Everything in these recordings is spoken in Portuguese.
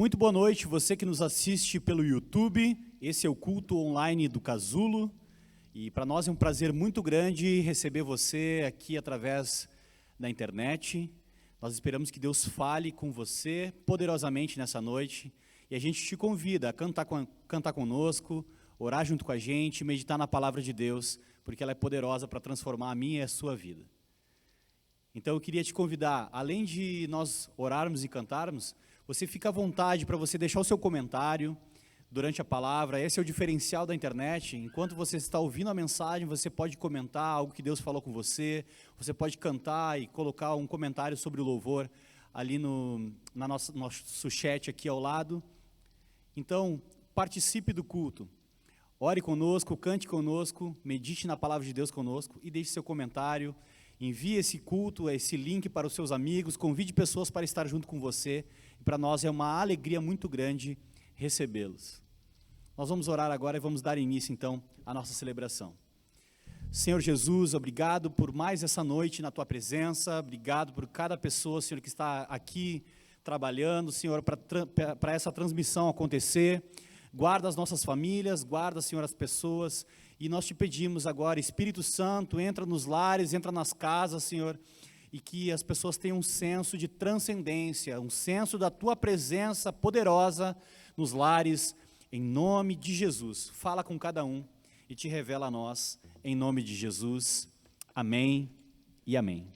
Muito boa noite, você que nos assiste pelo YouTube. Esse é o culto online do Casulo. E para nós é um prazer muito grande receber você aqui através da internet. Nós esperamos que Deus fale com você poderosamente nessa noite. E a gente te convida a cantar conosco, orar junto com a gente, meditar na palavra de Deus, porque ela é poderosa para transformar a minha e a sua vida. Então eu queria te convidar, além de nós orarmos e cantarmos, você fica à vontade para você deixar o seu comentário durante a palavra. Esse é o diferencial da internet. Enquanto você está ouvindo a mensagem, você pode comentar algo que Deus falou com você. Você pode cantar e colocar um comentário sobre o louvor ali no nosso chat aqui ao lado. Então, participe do culto. Ore conosco, cante conosco, medite na palavra de Deus conosco e deixe seu comentário. Envie esse culto, esse link para os seus amigos, convide pessoas para estar junto com você. Para nós é uma alegria muito grande recebê-los. Nós vamos orar agora e vamos dar início então à nossa celebração. Senhor Jesus, obrigado por mais essa noite na Tua presença, obrigado por cada pessoa, Senhor, que está aqui trabalhando, Senhor, para essa transmissão acontecer. Guarda as nossas famílias, guarda, Senhor, as pessoas, e nós te pedimos agora, Espírito Santo, entra nos lares, entra nas casas, Senhor, e que as pessoas tenham um senso de transcendência, um senso da Tua presença poderosa nos lares, em nome de Jesus. Fala com cada um e te revela a nós, em nome de Jesus. Amém e amém.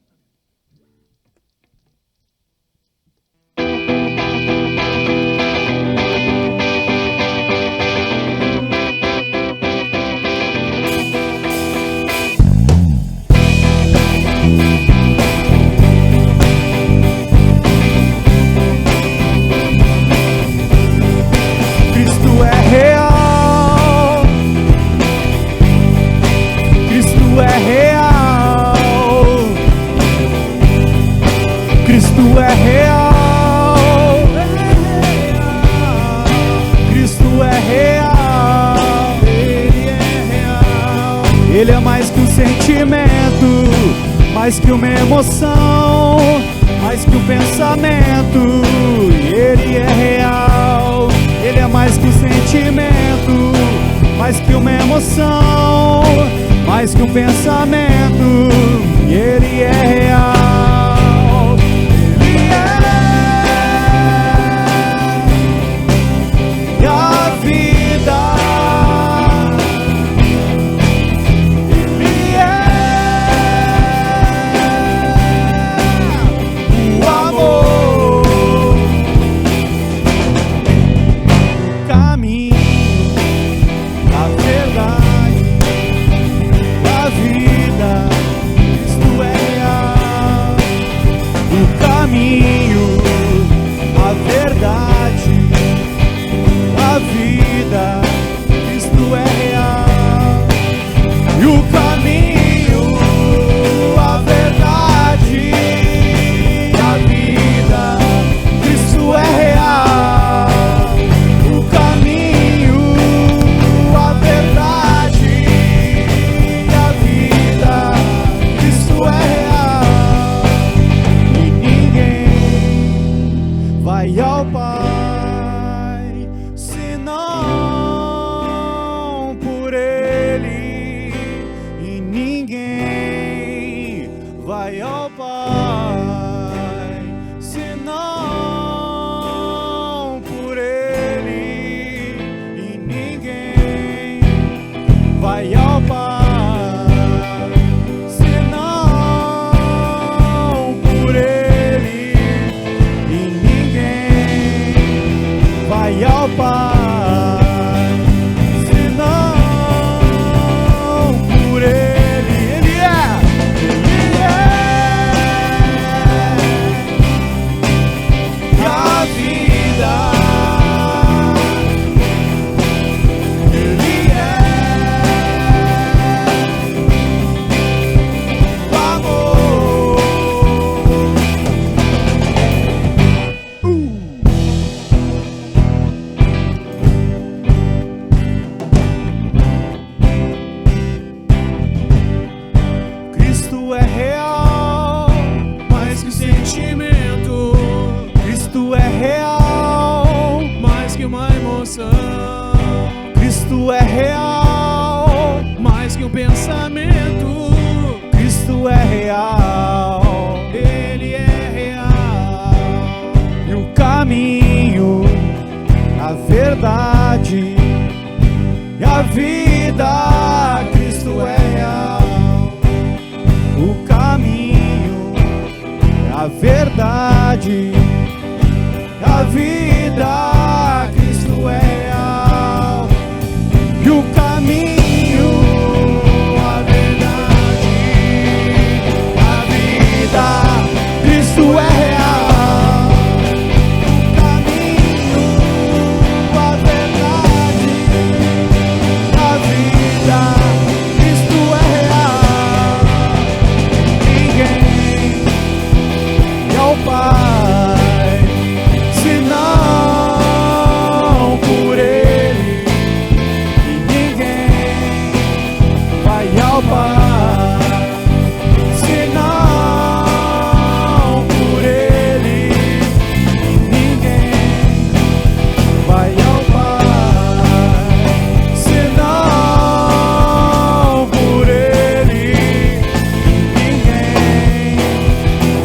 Ele é mais que um sentimento, mais que uma emoção, mais que um pensamento. Ele é real. Ele é mais que um sentimento, mais que uma emoção, mais que um pensamento. Ele é real. Ele é a vida. Cristo é real, mais que um pensamento. Cristo é real, Ele é real. e o caminho, a verdade e a vida, Cristo é real. O caminho, a verdade e a vida, Cristo é real. E o caminho, a verdade, a vida, Cristo é real. O caminho, a verdade, a vida, Cristo é real. Ninguém é o Pai senão por Ele. Ao Pai, senão por Ele, ninguém vai ao Pai, senão por Ele, ninguém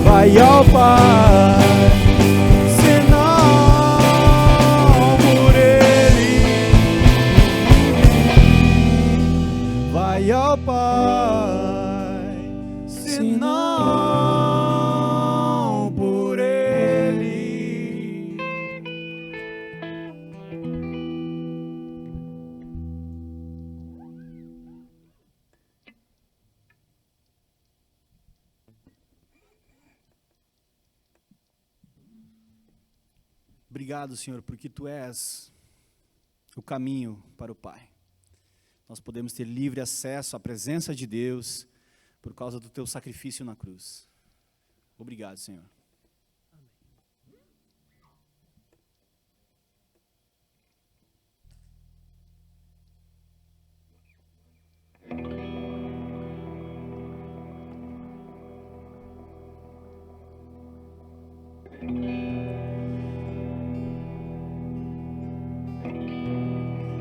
vai ao Pai, senão por Ele, vai ao Pai. Senão por Ele. Obrigado, Senhor, porque Tu és o caminho para o Pai. Nós podemos ter livre acesso à presença de Deus por causa do Teu sacrifício na cruz. Obrigado, Senhor.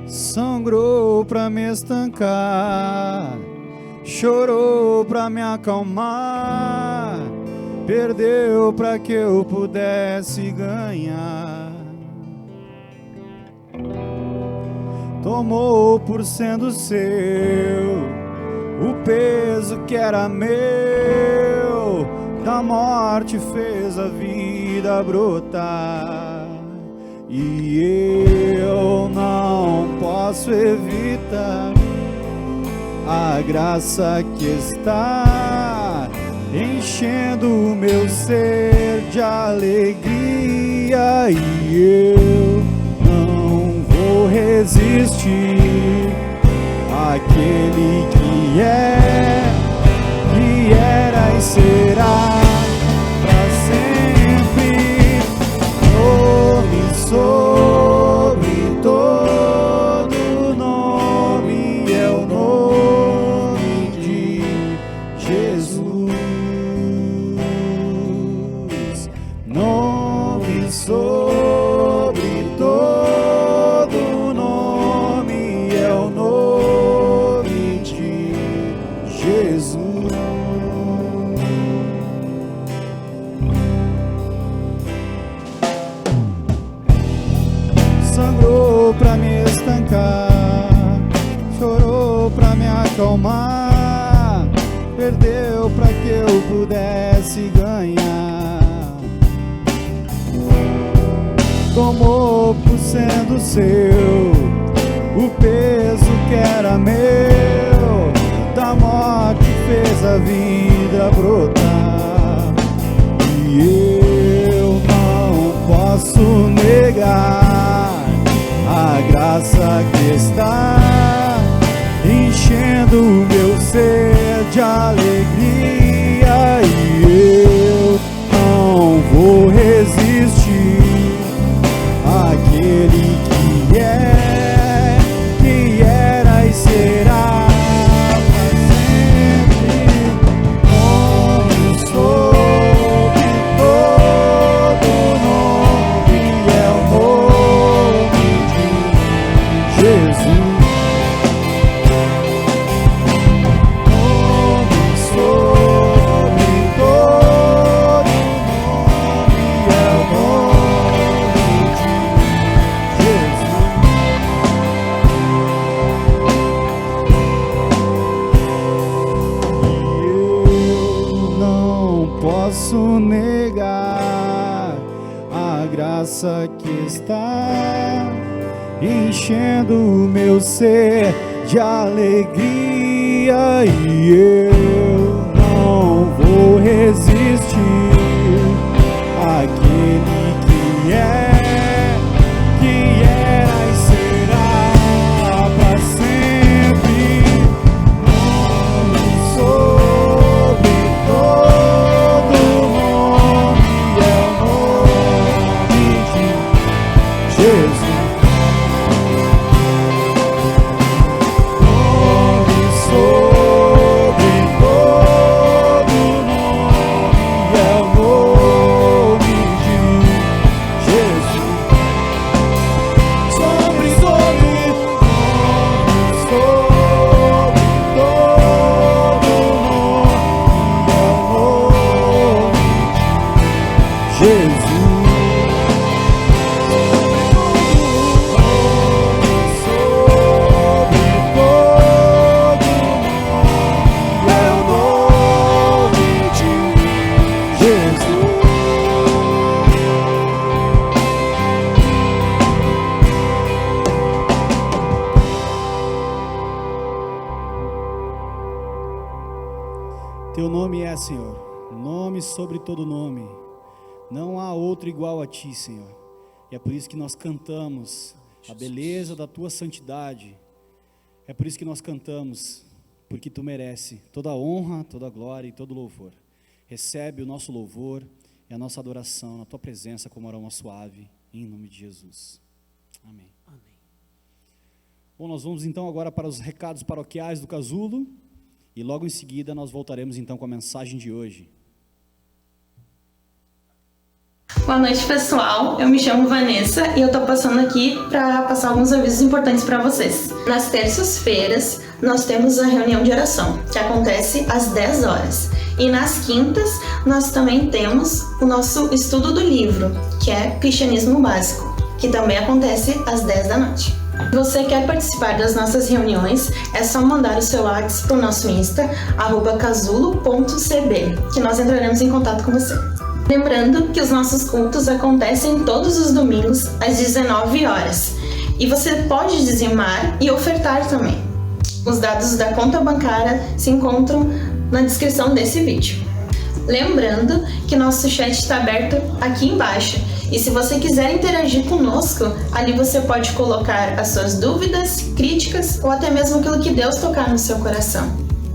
Sangrou pra me estancar, chorou pra me acalmar, perdeu pra que eu pudesse ganhar. Tomou por sendo seu o peso que era meu, da morte fez a vida brotar. E eu não posso evitar a graça que está enchendo o meu ser de alegria. E eu não vou resistir àquele que é, que era e será para sempre. Sobre todo nome é o nome de Jesus. Nome sobre todo nome é o nome de Jesus. Sangrou pra me estancar, chorou pra me acalmar, perdeu pra que eu pudesse ganhar. Tomou por sendo seu o peso que era meu, da morte fez a vida brotar. E eu não posso negar a graça que está enchendo o meu ser de alegria. E eu não vou resistir àquele que é, que era e será para sempre. Nome sobre todo nome é o nome de Jesus. posso negar a graça que está enchendo o meu ser de alegria, e eu não vou resistir àquele que era e será para sempre. Nome sobre todo nome é o nome de Jesus. Nome sobre todo nome é o nome de Jesus. Sobre todo nome, sobre todo nome é o nome de Jesus. Teu nome é, Senhor, nome sobre todo nome. Não há outro igual a Ti, Senhor. E é por isso que nós cantamos a beleza da Tua santidade. É por isso que nós cantamos, porque Tu merece toda a honra, toda a glória e todo o louvor. Recebe o nosso louvor e a nossa adoração na Tua presença como aroma suave, em nome de Jesus. Amém. Amém. Bom, nós vamos então agora para os recados paroquiais do Casulo. E logo em seguida nós voltaremos então com a mensagem de hoje. Boa noite, pessoal. Eu me chamo Vanessa e eu tô passando aqui para passar alguns avisos importantes para vocês. Nas terças-feiras nós temos a reunião de oração, que acontece às 10 horas. E nas quintas nós também temos o nosso estudo do livro, que é Cristianismo Básico, que também acontece às 10 da noite. Se você quer participar das nossas reuniões, é só mandar o seu WhatsApp para o nosso Insta, @casulo.cb, que nós entraremos em contato com você. Lembrando que os nossos cultos acontecem todos os domingos às 19 horas. E você pode dizimar e ofertar também. Os dados da conta bancária se encontram na descrição desse vídeo. Lembrando que nosso chat está aberto aqui embaixo. E se você quiser interagir conosco, ali você pode colocar as suas dúvidas, críticas ou até mesmo aquilo que Deus tocar no seu coração.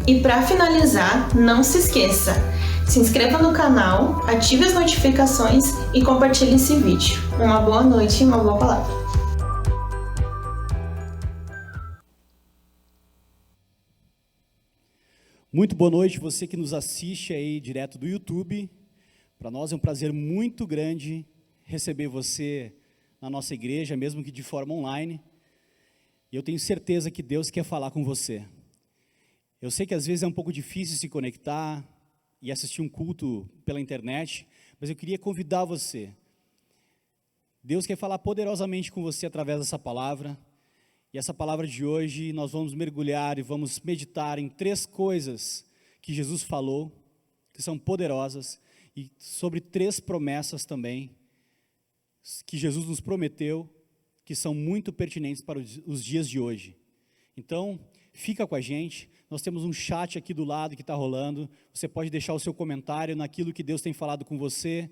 E para finalizar, não se esqueça, se inscreva no canal, ative as notificações e compartilhe esse vídeo. Uma boa noite e uma boa palavra. Muito boa noite, você que nos assiste aí direto do YouTube. Para nós é um prazer muito grande receber você na nossa igreja, mesmo que de forma online. E eu tenho certeza que Deus quer falar com você. Eu sei que às vezes é um pouco difícil se conectar e assistir um culto pela internet, mas eu queria convidar você. Deus quer falar poderosamente com você através dessa palavra. E essa palavra de hoje nós vamos mergulhar e vamos meditar em 3 coisas que Jesus falou, que são poderosas, e sobre 3 promessas também, que Jesus nos prometeu, que são muito pertinentes para os dias de hoje. Então, fica com a gente, nós temos um chat aqui do lado que está rolando, você pode deixar o seu comentário naquilo que Deus tem falado com você,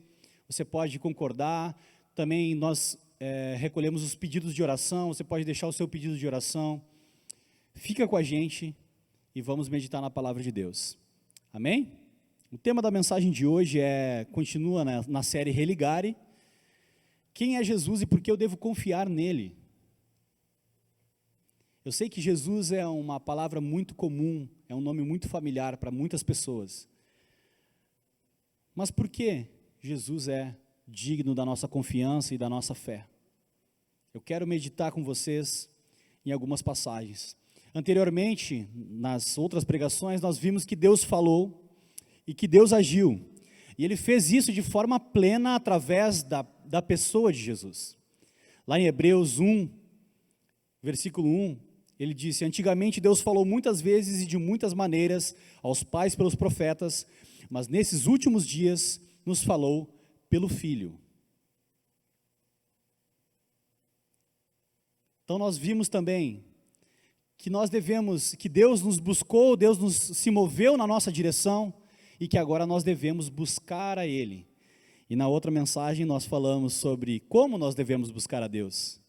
você pode concordar, também nós recolhemos os pedidos de oração, você pode deixar o seu pedido de oração, fica com a gente e vamos meditar na palavra de Deus. Amém? O tema da mensagem de hoje continua na série Religare. Quem é Jesus e por que eu devo confiar nele? Eu sei que Jesus é uma palavra muito comum, é um nome muito familiar para muitas pessoas. Mas por que Jesus é digno da nossa confiança e da nossa fé? Eu quero meditar com vocês em algumas passagens. Anteriormente, nas outras pregações, nós vimos que Deus falou e que Deus agiu. E Ele fez isso de forma plena através da pessoa de Jesus. Lá em Hebreus 1, versículo 1, ele disse: antigamente Deus falou muitas vezes e de muitas maneiras aos pais pelos profetas, mas nesses últimos dias nos falou pelo Filho. Então nós vimos também que Deus nos buscou, Deus se moveu na nossa direção e que agora nós devemos buscar a Ele. E na outra mensagem nós falamos sobre como nós devemos buscar a Deus.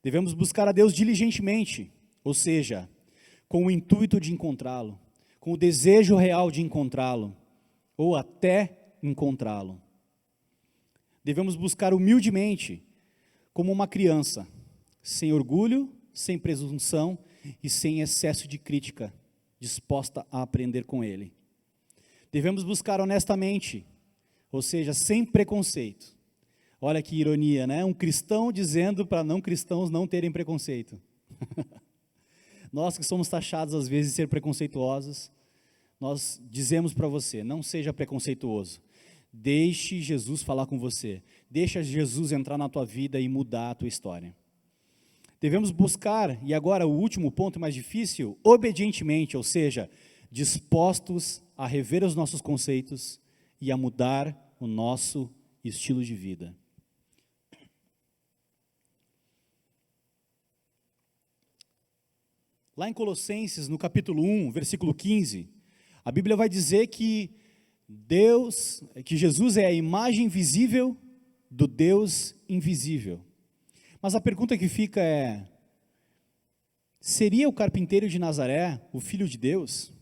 Devemos buscar a Deus diligentemente, ou seja, com o intuito de encontrá-lo, com o desejo real de encontrá-lo, ou até encontrá-lo. Devemos buscar humildemente, como uma criança, sem orgulho, sem presunção e sem excesso de crítica, disposta a aprender com Ele. Devemos buscar honestamente, ou seja, sem preconceito. Olha que ironia, né? Um cristão dizendo para não cristãos não terem preconceito. Nós que somos taxados às vezes de ser preconceituosos, nós dizemos para você, não seja preconceituoso. Deixe Jesus falar com você. Deixa Jesus entrar na tua vida e mudar a tua história. Devemos buscar, e agora o último ponto mais difícil, obedientemente, ou seja, dispostos a rever os nossos conceitos e a mudar o nosso estilo de vida. Lá em Colossenses, no capítulo 1, versículo 15, a Bíblia vai dizer que Jesus é a imagem visível do Deus invisível. Mas a pergunta que fica é: seria o carpinteiro de Nazaré o Filho de Deus?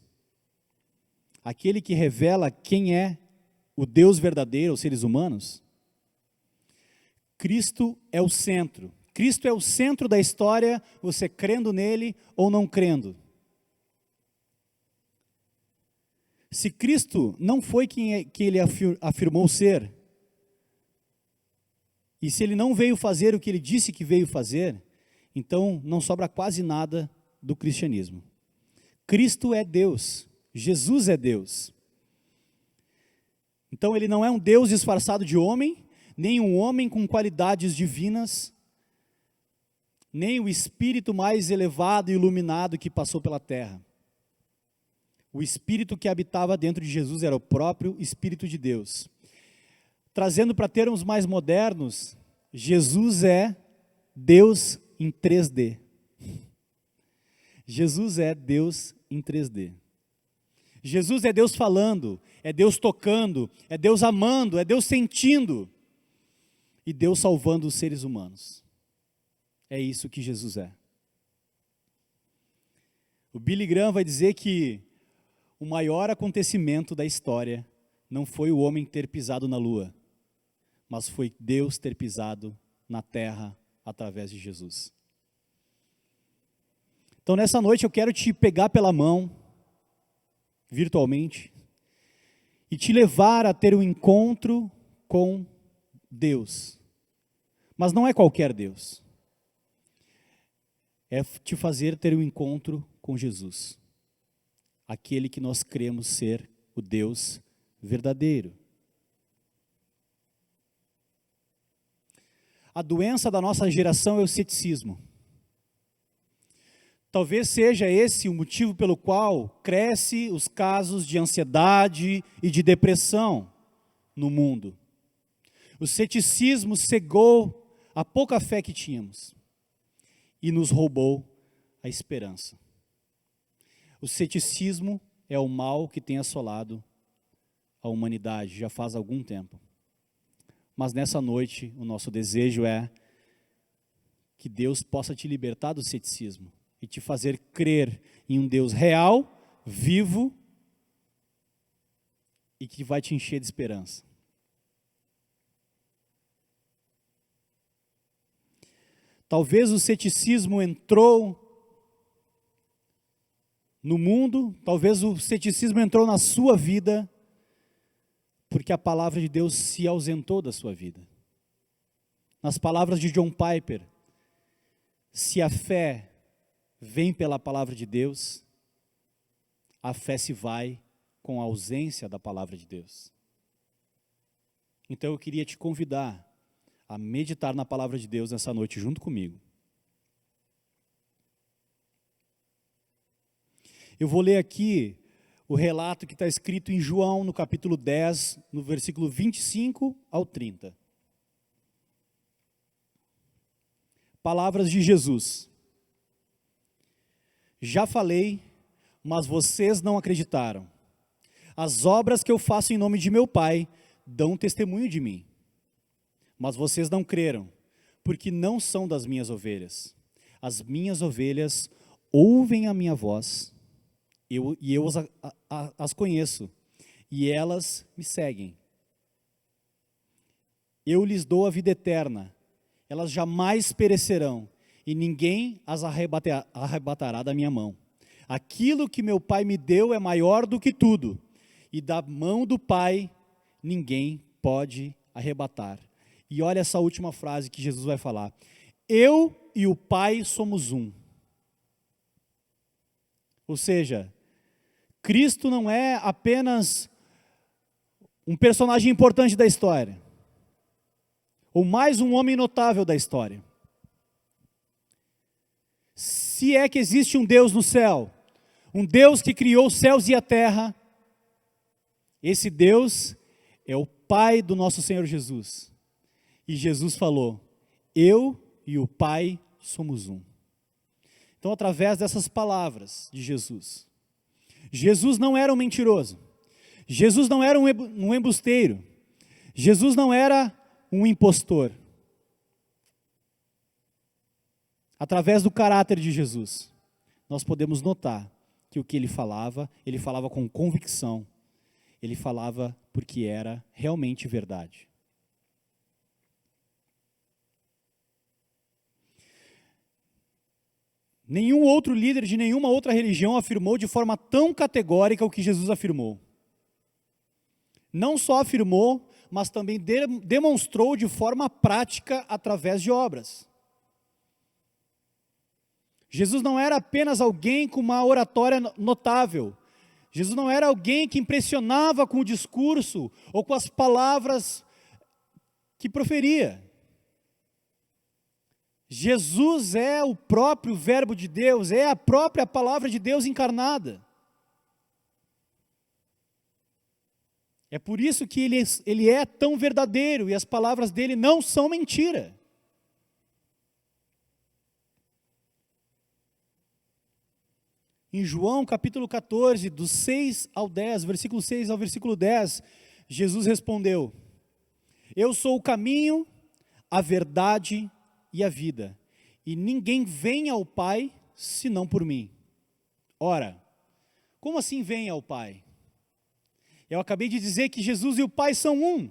Aquele que revela quem é o Deus verdadeiro aos seres humanos? Cristo é o centro. Cristo é o centro da história, você crendo nele ou não crendo. Se Cristo não foi quem ele afirmou ser, e se ele não veio fazer o que ele disse que veio fazer, então não sobra quase nada do cristianismo. Cristo é Deus, Jesus é Deus. Então ele não é um Deus disfarçado de homem, nem um homem com qualidades divinas, nem o espírito mais elevado e iluminado que passou pela terra. O espírito que habitava dentro de Jesus era o próprio Espírito de Deus. Trazendo para termos mais modernos, Jesus é Deus em 3D. Jesus é Deus em 3D. Jesus é Deus falando, é Deus tocando, é Deus amando, é Deus sentindo e Deus salvando os seres humanos. É isso que Jesus é. O Billy Graham vai dizer que o maior acontecimento da história não foi o homem ter pisado na lua, mas foi Deus ter pisado na terra através de Jesus. Então nessa noite eu quero te pegar pela mão, virtualmente, e te levar a ter um encontro com Deus. Mas não é qualquer Deus. É te fazer ter um encontro com Jesus. Aquele que nós cremos ser o Deus verdadeiro. A doença da nossa geração é o ceticismo. Talvez seja esse o motivo pelo qual cresce os casos de ansiedade e de depressão no mundo. O ceticismo cegou a pouca fé que tínhamos e nos roubou a esperança. O ceticismo é o mal que tem assolado a humanidade já faz algum tempo. Mas nessa noite, o nosso desejo é que Deus possa te libertar do ceticismo e te fazer crer em um Deus real, vivo e que vai te encher de esperança. Talvez o ceticismo entrou no mundo, talvez o ceticismo entrou na sua vida porque a palavra de Deus se ausentou da sua vida. Nas palavras de John Piper, se a fé vem pela palavra de Deus, a fé se vai com a ausência da palavra de Deus. Então eu queria te convidar a meditar na palavra de Deus nessa noite junto comigo. Eu vou ler aqui o relato que está escrito em João, no capítulo 10, no versículo 25 ao 30. Palavras de Jesus. Já falei, mas vocês não acreditaram. As obras que eu faço em nome de meu Pai dão testemunho de mim. Mas vocês não creram, porque não são das minhas ovelhas. As minhas ovelhas ouvem a minha voz, eu as conheço, e elas me seguem. Eu lhes dou a vida eterna, elas jamais perecerão, e ninguém as arrebatará da minha mão. Aquilo que meu Pai me deu é maior do que tudo, e da mão do Pai ninguém pode arrebatar. E olha essa última frase que Jesus vai falar. Eu e o Pai somos um. Ou seja, Cristo não é apenas um personagem importante da história, ou mais um homem notável da história. Se é que existe um Deus no céu, um Deus que criou os céus e a terra, esse Deus é o Pai do nosso Senhor Jesus. E Jesus falou, eu e o Pai somos um. Então, através dessas palavras de Jesus, Jesus não era um mentiroso, Jesus não era um embusteiro, Jesus não era um impostor. Através do caráter de Jesus, nós podemos notar que o que ele falava com convicção, ele falava porque era realmente verdade. Nenhum outro líder de nenhuma outra religião afirmou de forma tão categórica o que Jesus afirmou. Não só afirmou, mas também demonstrou de forma prática através de obras. Jesus não era apenas alguém com uma oratória notável. Jesus não era alguém que impressionava com o discurso ou com as palavras que proferia. Jesus é o próprio verbo de Deus, é a própria palavra de Deus encarnada. É por isso que ele é tão verdadeiro e as palavras dele não são mentira. Em João capítulo 14, do 6 ao 10, versículo 6 ao versículo 10, Jesus respondeu, eu sou o caminho, a verdade e a vida, e ninguém vem ao Pai, senão por mim. Ora, como assim vem ao Pai? Eu acabei de dizer que Jesus e o Pai são um.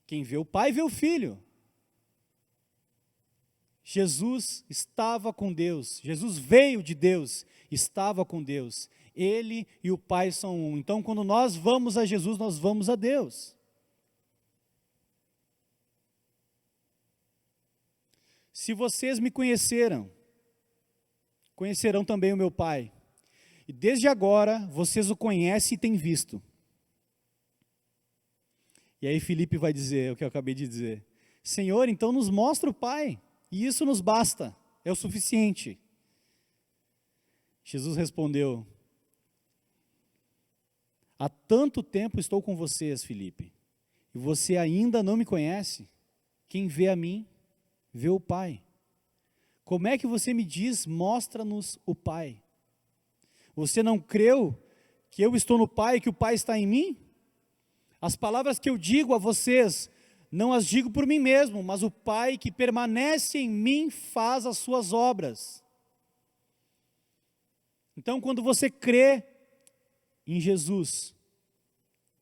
Quem vê o Pai, vê o Filho. Jesus estava com Deus, Jesus veio de Deus, estava com Deus. Ele e o Pai são um. Então, quando nós vamos a Jesus, nós vamos a Deus. Se vocês me conheceram, conhecerão também o meu Pai. E desde agora, vocês o conhecem e têm visto. E aí Filipe vai dizer o que eu acabei de dizer. Senhor, então nos mostra o Pai. E isso nos basta, é o suficiente. Jesus respondeu, há tanto tempo estou com vocês, Filipe, e você ainda não me conhece? Quem vê a mim, vê o Pai. Como é que você me diz, mostra-nos o Pai? Você não creu que eu estou no Pai e que o Pai está em mim? As palavras que eu digo a vocês, não as digo por mim mesmo, mas o Pai que permanece em mim faz as suas obras. Então, quando você crê em Jesus,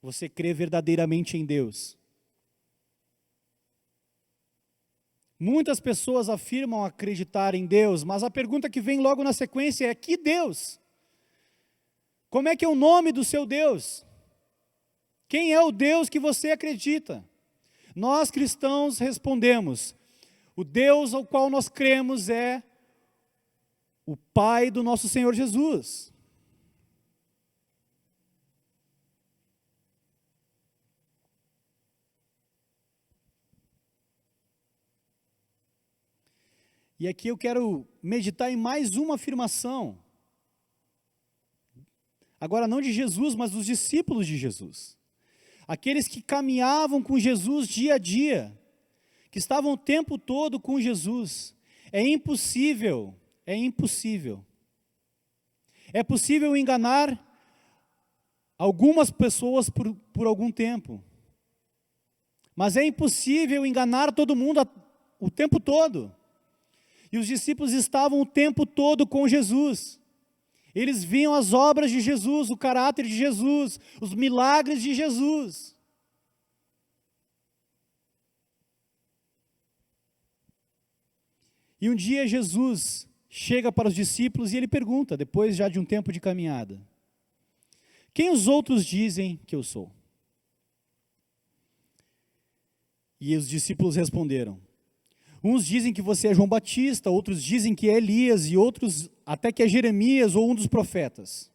você crê verdadeiramente em Deus. Muitas pessoas afirmam acreditar em Deus, mas a pergunta que vem logo na sequência é: que Deus? Como é que é o nome do seu Deus? Quem é o Deus que você acredita? Nós cristãos respondemos, o Deus ao qual nós cremos é o Pai do nosso Senhor Jesus. E aqui eu quero meditar em mais uma afirmação Agora não de Jesus, mas dos discípulos de Jesus. Aqueles que caminhavam com Jesus dia a dia, que estavam o tempo todo com Jesus. É impossível. É possível enganar algumas pessoas por algum tempo. Mas é impossível enganar todo mundo o tempo todo. E os discípulos estavam o tempo todo com Jesus. Eles viam as obras de Jesus, o caráter de Jesus, os milagres de Jesus. E um dia Jesus chega para os discípulos e ele pergunta, depois já de um tempo de caminhada: quem os outros dizem que eu sou? E os discípulos responderam: uns dizem que você é João Batista, outros dizem que é Elias, e outros até que é Jeremias ou um dos profetas.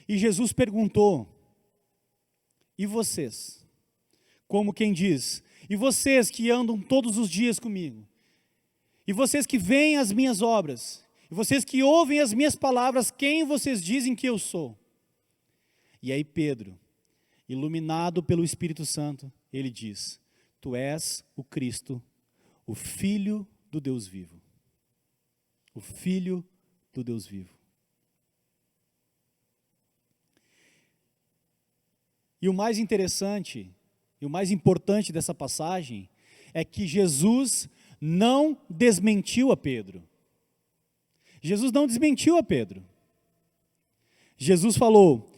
E Jesus perguntou: e vocês? Como quem diz: e vocês que andam todos os dias comigo? E vocês que veem as minhas obras? E vocês que ouvem as minhas palavras, quem vocês dizem que eu sou? E aí Pedro, iluminado pelo Espírito Santo, ele diz: tu és o Cristo, o Filho do Deus vivo. O Filho do Deus vivo. E o mais interessante, e o mais importante dessa passagem, é que Jesus não desmentiu a Pedro. Jesus não desmentiu a Pedro. Jesus falou: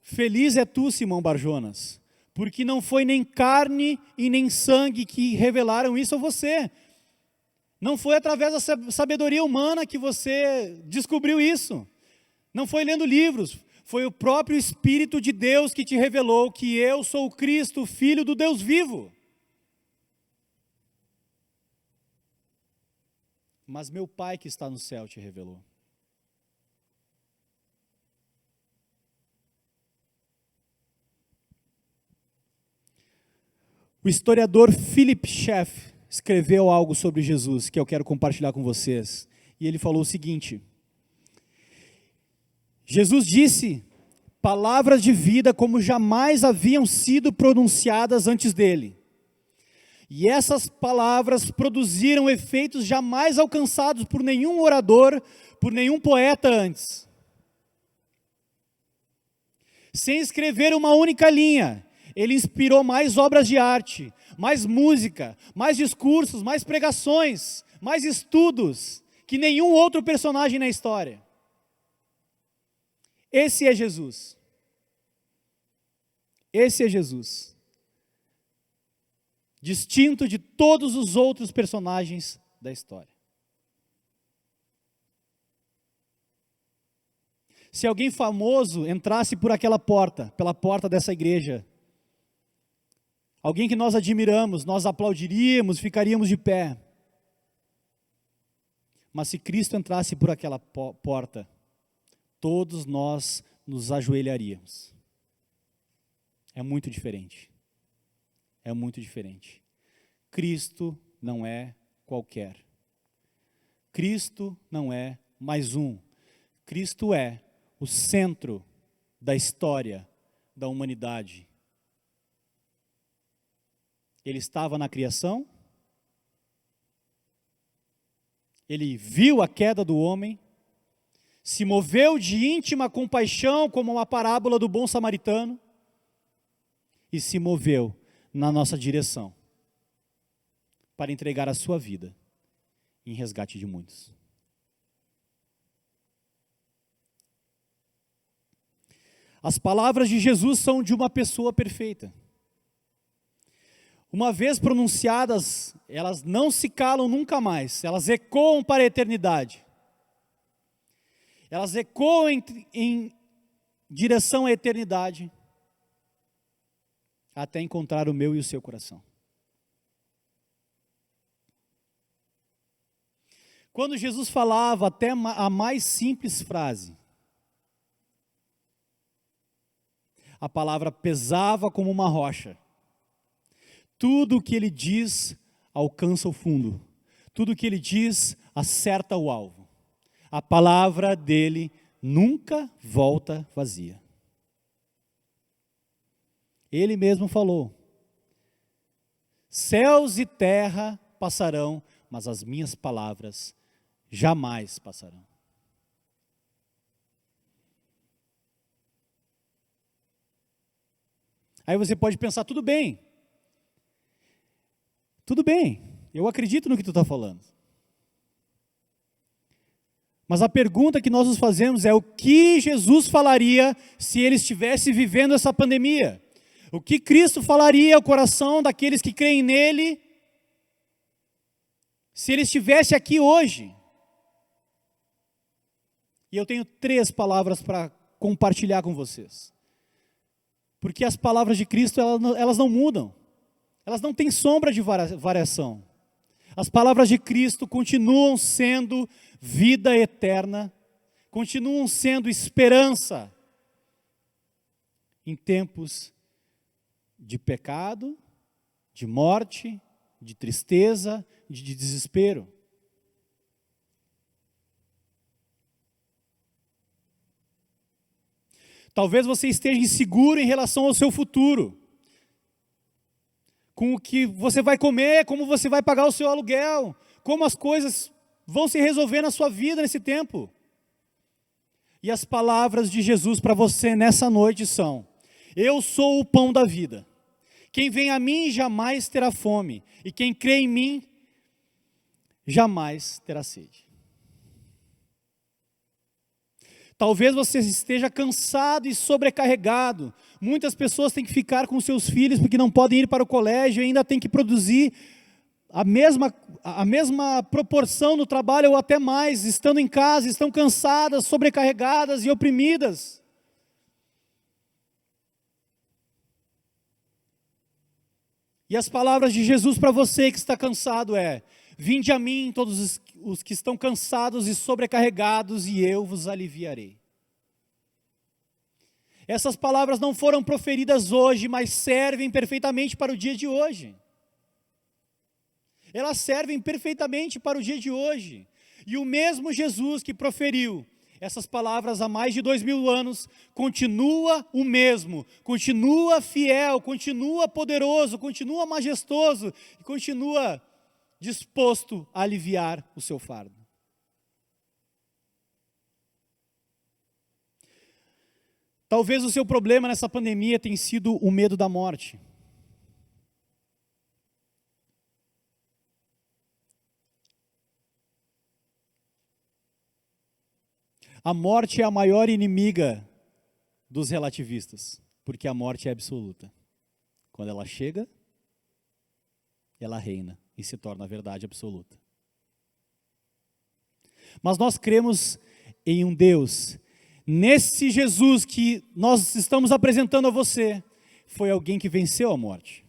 feliz é tu, Simão Barjonas, porque não foi nem carne e nem sangue que revelaram isso a você. Não foi através da sabedoria humana que você descobriu isso. Não foi lendo livros. Foi o próprio Espírito de Deus que te revelou que eu sou o Cristo, Filho do Deus vivo. Mas meu Pai que está no céu te revelou. O historiador Philip Schaff escreveu algo sobre Jesus que eu quero compartilhar com vocês. E ele falou o seguinte: Jesus disse palavras de vida como jamais haviam sido pronunciadas antes dele. E essas palavras produziram efeitos jamais alcançados por nenhum orador, por nenhum poeta antes. Sem escrever uma única linha, ele inspirou mais obras de arte, mais música, mais discursos, mais pregações, mais estudos, que nenhum outro personagem na história. Esse é Jesus. Esse é Jesus. Distinto de todos os outros personagens da história. Se alguém famoso entrasse por aquela porta, pela porta dessa igreja, alguém que nós admiramos, nós aplaudiríamos, ficaríamos de pé. Mas se Cristo entrasse por aquela porta, todos nós nos ajoelharíamos. É muito diferente. É muito diferente. Cristo não é qualquer. Cristo não é mais um. Cristo é o centro da história da humanidade. Ele estava na criação. Ele viu a queda do homem. Se moveu de íntima compaixão, como uma parábola do bom samaritano. E se moveu na nossa direção, para entregar a sua vida em resgate de muitos. As palavras de Jesus são de uma pessoa perfeita. Uma vez pronunciadas, elas não se calam nunca mais, elas ecoam para a eternidade. Elas ecoam em direção à eternidade, até encontrar o meu e o seu coração. Quando Jesus falava até a mais simples frase, a palavra pesava como uma rocha. Tudo o que ele diz alcança o fundo. Tudo o que ele diz acerta o alvo. A palavra dele nunca volta vazia. Ele mesmo falou: céus e terra passarão, mas as minhas palavras jamais passarão. Aí você pode pensar, tudo bem, eu acredito no que tu está falando. Mas a pergunta que nós nos fazemos é: o que Jesus falaria se ele estivesse vivendo essa pandemia? O que Cristo falaria ao coração daqueles que creem nele se ele estivesse aqui hoje? E eu tenho 3 palavras para compartilhar com vocês. Porque as palavras de Cristo, elas não mudam. Elas não têm sombra de variação. As palavras de Cristo continuam sendo vida eterna, continuam sendo esperança em tempos de pecado, de morte, de tristeza, de desespero. Talvez você esteja inseguro em relação ao seu futuro, com o que você vai comer, como você vai pagar o seu aluguel, como as coisas vão se resolver na sua vida nesse tempo. E as palavras de Jesus para você nessa noite são: eu sou o pão da vida. Quem vem a mim jamais terá fome, e quem crê em mim jamais terá sede. Talvez você esteja cansado e sobrecarregado. Muitas pessoas têm que ficar com seus filhos porque não podem ir para o colégio e ainda têm que produzir a mesma proporção no trabalho ou até mais, estando em casa, estão cansadas, sobrecarregadas e oprimidas. E as palavras de Jesus para você que está cansado é: vinde a mim todos os que estão cansados e sobrecarregados, e eu vos aliviarei. Essas palavras não foram proferidas hoje, mas servem perfeitamente para o dia de hoje. Elas servem perfeitamente para o dia de hoje. E o mesmo Jesus que proferiu essas palavras há mais de 2000 anos, continua o mesmo, continua fiel, continua poderoso, continua majestoso, e continua disposto a aliviar o seu fardo. Talvez o seu problema nessa pandemia tenha sido o medo da morte. A morte é a maior inimiga dos relativistas, porque a morte é absoluta. Quando ela chega, ela reina e se torna a verdade absoluta. Mas nós cremos em um Deus. Nesse Jesus que nós estamos apresentando a você, foi alguém que venceu a morte.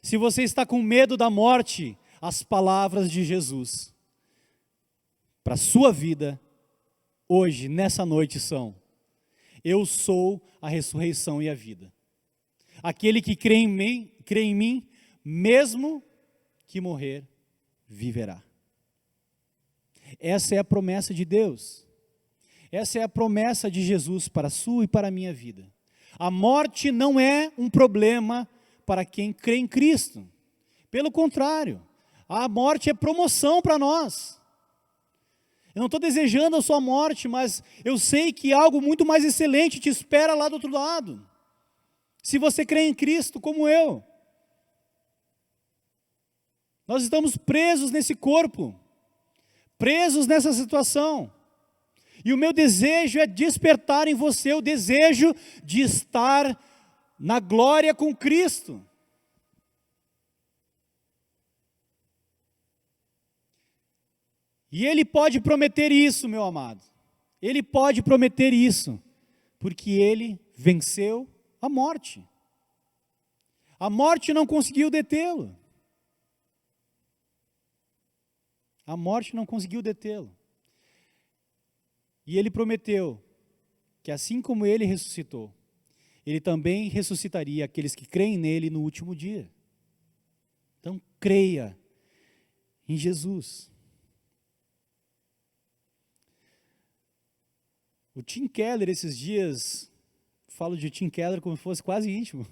Se você está com medo da morte, as palavras de Jesus para a sua vida, hoje, nessa noite são: eu sou a ressurreição e a vida. Aquele que crê em mim, mesmo que morrer, viverá. Essa é a promessa de Deus. Essa é a promessa de Jesus para a sua e para a minha vida. A morte não é um problema para quem crê em Cristo. Pelo contrário, a morte é promoção para nós. Eu não estou desejando a sua morte, mas eu sei que algo muito mais excelente te espera lá do outro lado. Se você crê em Cristo como eu. Nós estamos presos nesse corpo, presos nessa situação. E o meu desejo é despertar em você o desejo de estar na glória com Cristo. E Ele pode prometer isso, meu amado. Ele pode prometer isso, porque Ele venceu a morte. A morte não conseguiu detê-lo. A morte não conseguiu detê-lo. E Ele prometeu que assim como Ele ressuscitou, Ele também ressuscitaria aqueles que creem nele no último dia. Então creia em Jesus. O Tim Keller, esses dias, falo de Tim Keller como se fosse quase íntimo.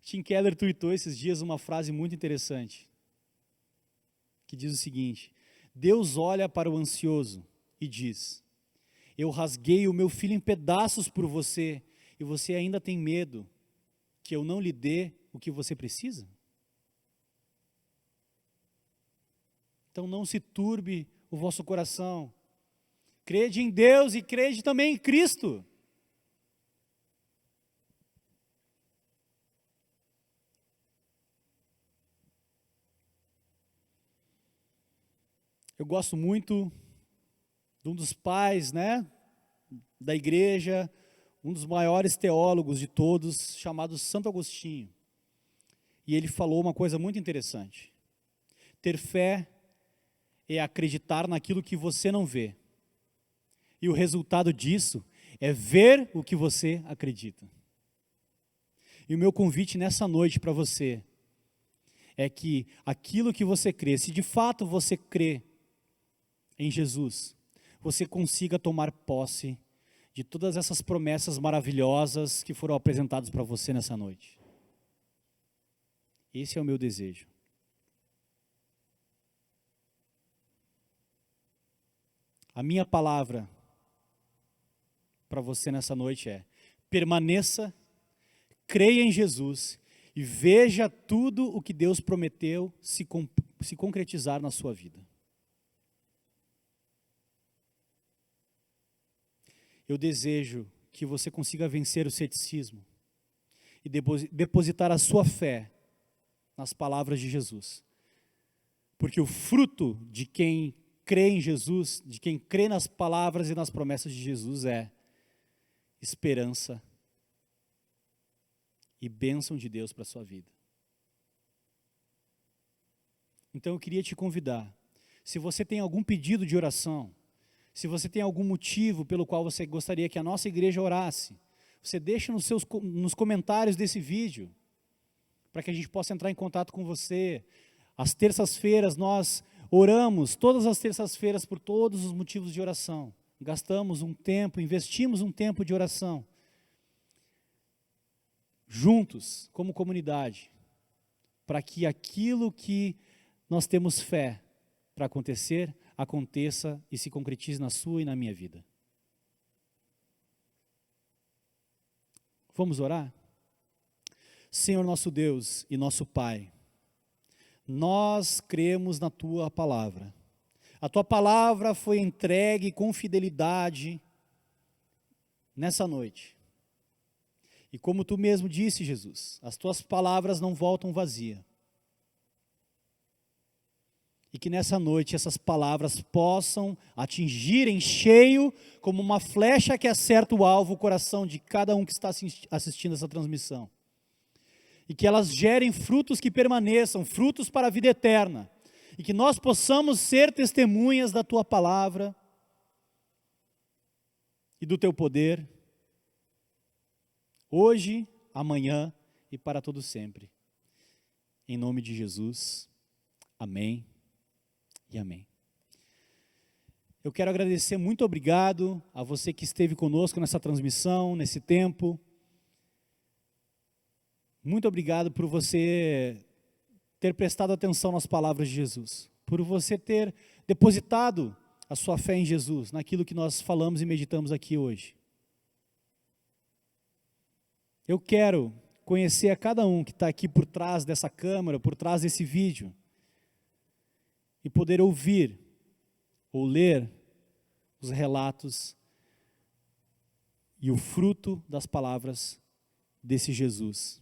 Tim Keller tuitou esses dias uma frase muito interessante, que diz o seguinte: Deus olha para o ansioso e diz: eu rasguei o meu filho em pedaços por você, e você ainda tem medo que eu não lhe dê o que você precisa? Então não se turbe o vosso coração. Crede em Deus e crede também em Cristo. Eu gosto muito de um dos pais, da igreja, um dos maiores teólogos de todos, chamado Santo Agostinho. E ele falou uma coisa muito interessante. Ter fé é acreditar naquilo que você não vê. E o resultado disso é ver o que você acredita. E o meu convite nessa noite para você é que aquilo que você crê, se de fato você crê em Jesus, você consiga tomar posse de todas essas promessas maravilhosas que foram apresentadas para você nessa noite. Esse é o meu desejo. A minha palavra para você nessa noite é: permaneça, creia em Jesus e veja tudo o que Deus prometeu se concretizar na sua vida. Eu desejo que você consiga vencer o ceticismo e depositar a sua fé nas palavras de Jesus. Porque o fruto de quem crê em Jesus, de quem crê nas palavras e nas promessas de Jesus é esperança e bênção de Deus para a sua vida. Então eu queria te convidar, se você tem algum pedido de oração, se você tem algum motivo pelo qual você gostaria que a nossa igreja orasse, você deixa nos comentários desse vídeo, para que a gente possa entrar em contato com você. Às terças-feiras nós oramos, todas as terças-feiras, por todos os motivos de oração. Gastamos um tempo, investimos um tempo de oração, juntos, como comunidade, para que aquilo que nós temos fé para acontecer, aconteça e se concretize na sua e na minha vida. Vamos orar? Senhor nosso Deus e nosso Pai, nós cremos na Tua palavra. A Tua palavra foi entregue com fidelidade nessa noite. E como Tu mesmo disse, Jesus, as Tuas palavras não voltam vazias. E que nessa noite essas palavras possam atingir em cheio, como uma flecha que acerta o alvo, o coração de cada um que está assistindo essa transmissão. E que elas gerem frutos que permaneçam, frutos para a vida eterna. E que nós possamos ser testemunhas da Tua palavra e do Teu poder, hoje, amanhã e para todo sempre. Em nome de Jesus, amém. E amém. Eu quero agradecer, muito obrigado a você que esteve conosco nessa transmissão, nesse tempo. Muito obrigado por você ter prestado atenção nas palavras de Jesus, por você ter depositado a sua fé em Jesus, naquilo que nós falamos e meditamos aqui hoje. Eu quero conhecer a cada um que está aqui por trás dessa câmera, por trás desse vídeo, e poder ouvir ou ler os relatos e o fruto das palavras desse Jesus,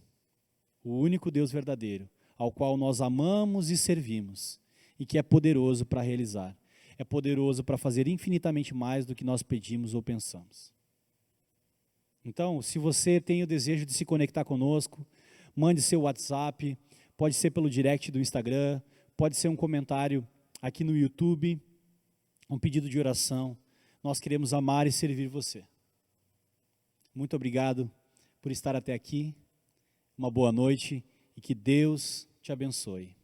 o único Deus verdadeiro, ao qual nós amamos e servimos, e que é poderoso para realizar, é poderoso para fazer infinitamente mais do que nós pedimos ou pensamos. Então, se você tem o desejo de se conectar conosco, mande seu WhatsApp, pode ser pelo direct do Instagram, pode ser um comentário aqui no YouTube, um pedido de oração. Nós queremos amar e servir você. Muito obrigado por estar até aqui. Uma boa noite e que Deus te abençoe.